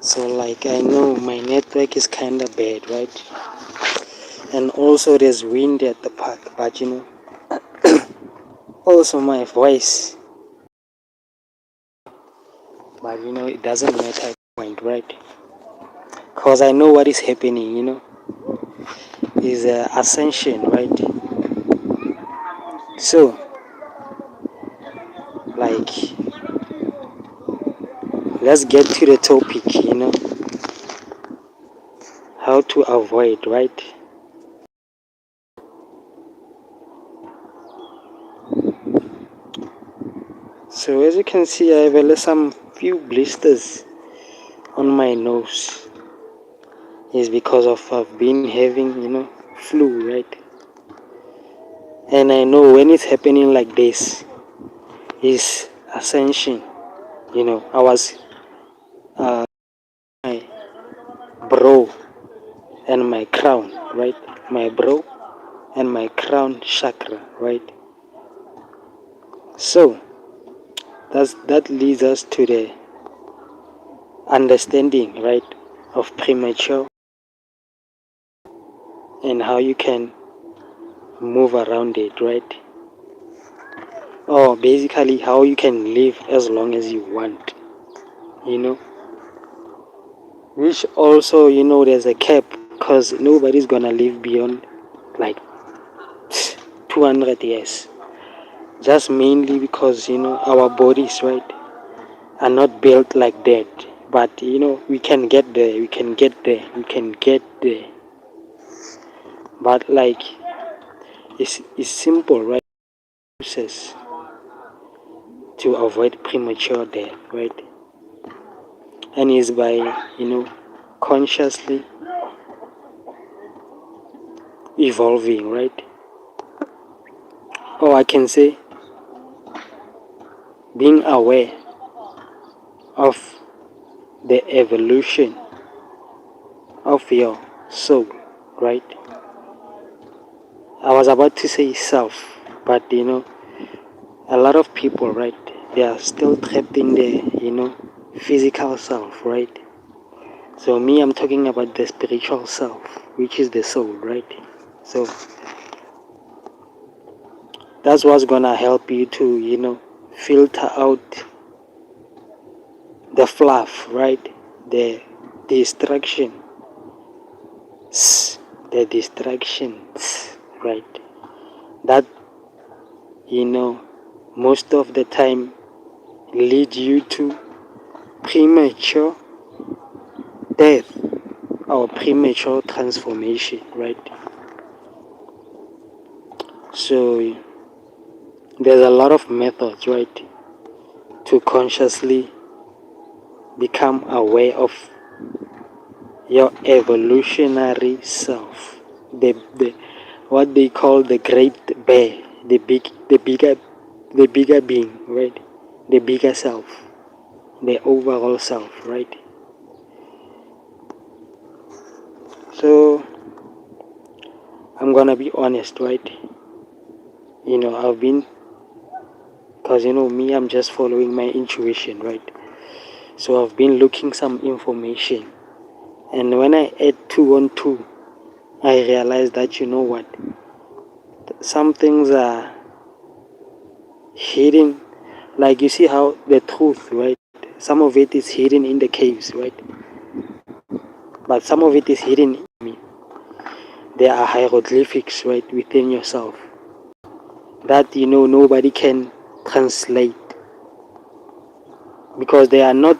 So like I know my network is kind of bad, right? And also there's wind at the park, but also my voice, but it doesn't matter at the point, right? Because I know what is happening, is ascension, right? So like let's get to the topic, how to avoid, right? So as you can see, I have some few blisters on my nose. Is because of I've been having flu, right? And I know when it's happening like this is ascension. I was my brow and my crown, right? My brow and my crown chakra, right? So that leads us to the understanding, right, of premature and how you can move around it, right? Or basically how you can live as long as you want, you know. Which also, there's a cap because nobody's gonna live beyond like 200 years. Just mainly because, our bodies, right, are not built like that. But, we can get there, we can get there, we can get there. But like, it's simple, right? Process to avoid premature death, right? And is by, consciously evolving, right? Or I can say being aware of the evolution of your soul, right? I was about to say self, but a lot of people, right, they are still trapped in the, physical self, right? So me, I'm talking about the spiritual self, which is the soul, right? So that's what's gonna help you to, filter out the fluff, right? The distraction, the distractions, right? That, most of the time lead you to premature death or premature transformation, right? So there's a lot of methods, right, to consciously become aware of your evolutionary self, the what they call the great bear, the bigger being, right? The bigger self, the overall self, right? So I'm gonna be honest, right? I've been, because me, I'm just following my intuition, right? So I've been looking some information, and when I add 2 on 2, I realized that what, some things are hidden. Like you see how the truth, right? Some of it is hidden in the caves, right? But some of it is hidden in me. There are hieroglyphics, right, within yourself that nobody can translate because they are not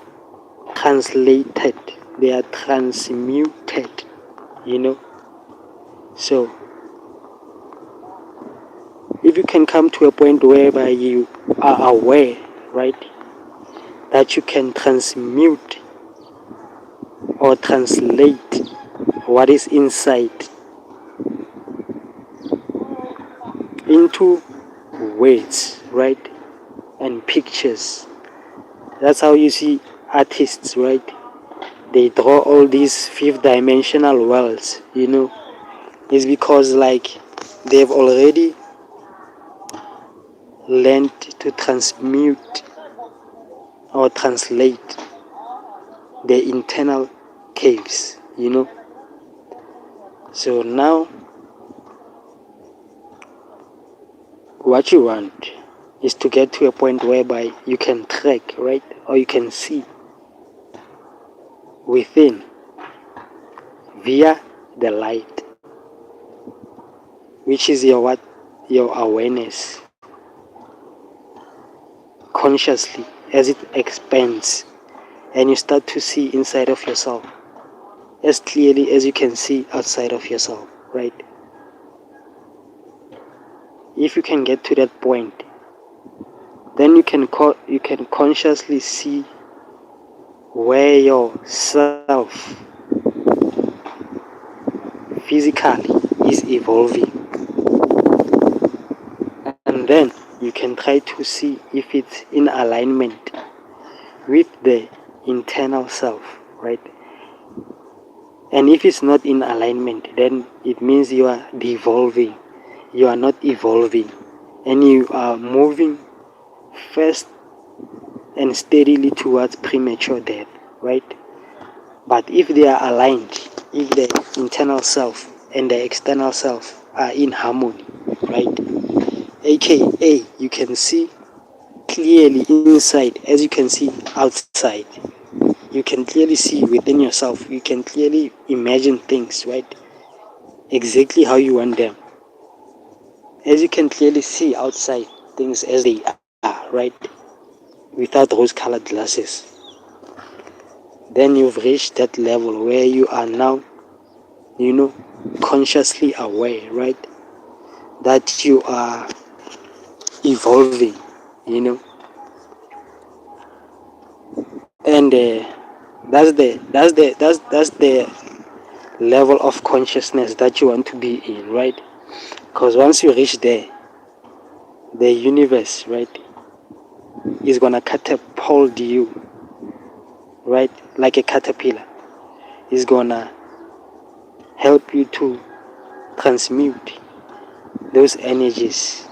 translated, they are transmuted, you know. So if you can come to a point whereby you are aware, right, that you can transmute or translate what is inside into words, right, and pictures. That's how you see artists, right? They draw all these fifth dimensional worlds, It's because like they've already learned to transmute or translate the internal caves, So now, what you want is to get to a point whereby you can track, right? Or you can see within via the light, which is your what? Your awareness, consciously, as it expands and you start to see inside of yourself as clearly as you can see outside of yourself, right? If you can get to that point, then you can consciously see where yourself physically is evolving, and then you can try to see if it's in alignment with the internal self, right? And if it's not in alignment, then it means you are devolving, you are not evolving, and you are moving fast and steadily towards premature death, right? But if they are aligned, if the internal self and the external self are in harmony, right? AKA, you can see clearly inside as you can see outside. You can clearly see within yourself. You can clearly imagine things, right? Exactly how you want them. As you can clearly see outside things as they are, right? Without rose-colored glasses. Then you've reached that level where you are now, consciously aware, right? That you are evolving, and that's the level of consciousness that you want to be in, right? Because once you reach there, the universe, right, is gonna catapult you, right, like a caterpillar. Is gonna help you to transmute those energies,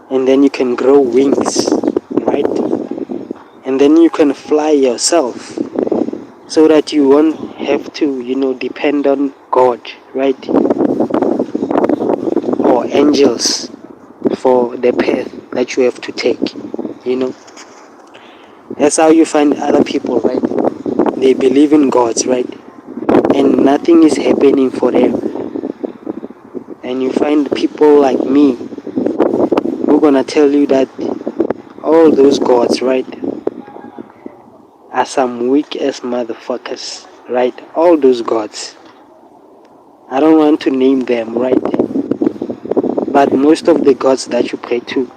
and then you can grow wings, right? And then you can fly yourself, so that you won't have to, depend on God, right? Or angels for the path that you have to take, you know. That's how you find other people, right? They believe in gods, right? And nothing is happening for them. And you find people like me who gonna tell you that all those gods, right, are some weak ass motherfuckers, right? All those gods. I don't want to name them, right? But most of the gods that you pray to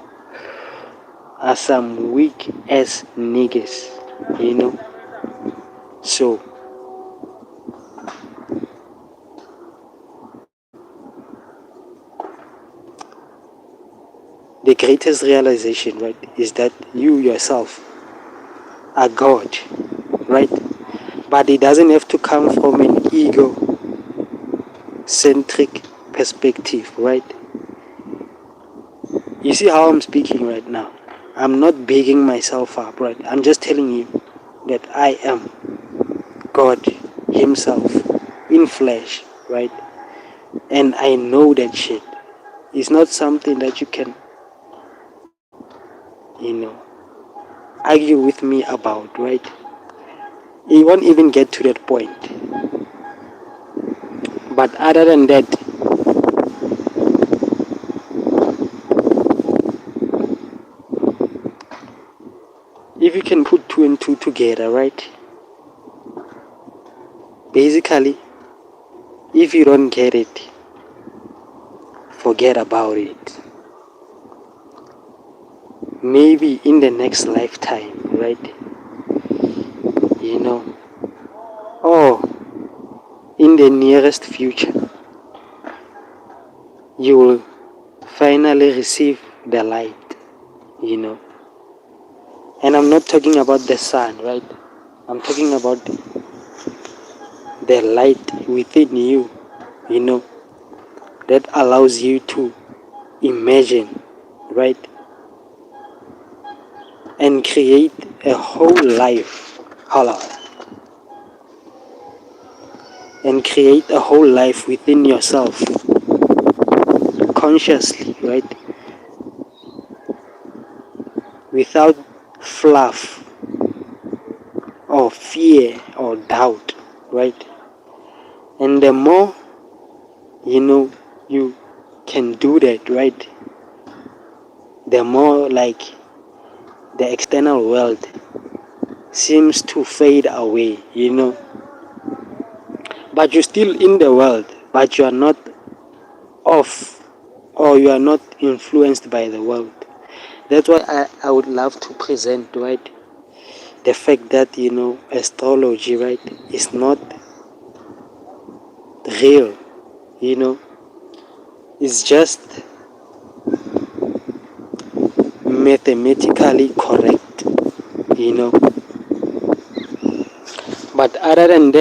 are some weak ass niggas, you know. So the greatest realization, right, is that you yourself are God, right? But it doesn't have to come from an ego-centric perspective, right? You see how I'm speaking right now? I'm not bigging myself up, right? I'm just telling you that I am God Himself in flesh, right? And I know that shit. It's not something that you can, argue with me about, right? You won't even get to that point. But other than that, if you can put two and two together, right? Basically, if you don't get it, forget about it. Maybe in the next lifetime, right? Or in the nearest future, you will finally receive the light, And I'm not talking about the sun, right? I'm talking about the light within you, that allows you to imagine, right? And create a whole life. Hold on. and create a whole life within yourself consciously, right? Without fluff or fear or doubt, right? And the more you can do that, right, the more like the external world seems to fade away, but you're still in the world, but you are not off, or you are not influenced by the world. That's why I would love to present, right, the fact that astrology, right, is not real. It's just mathematically correct. But other than that,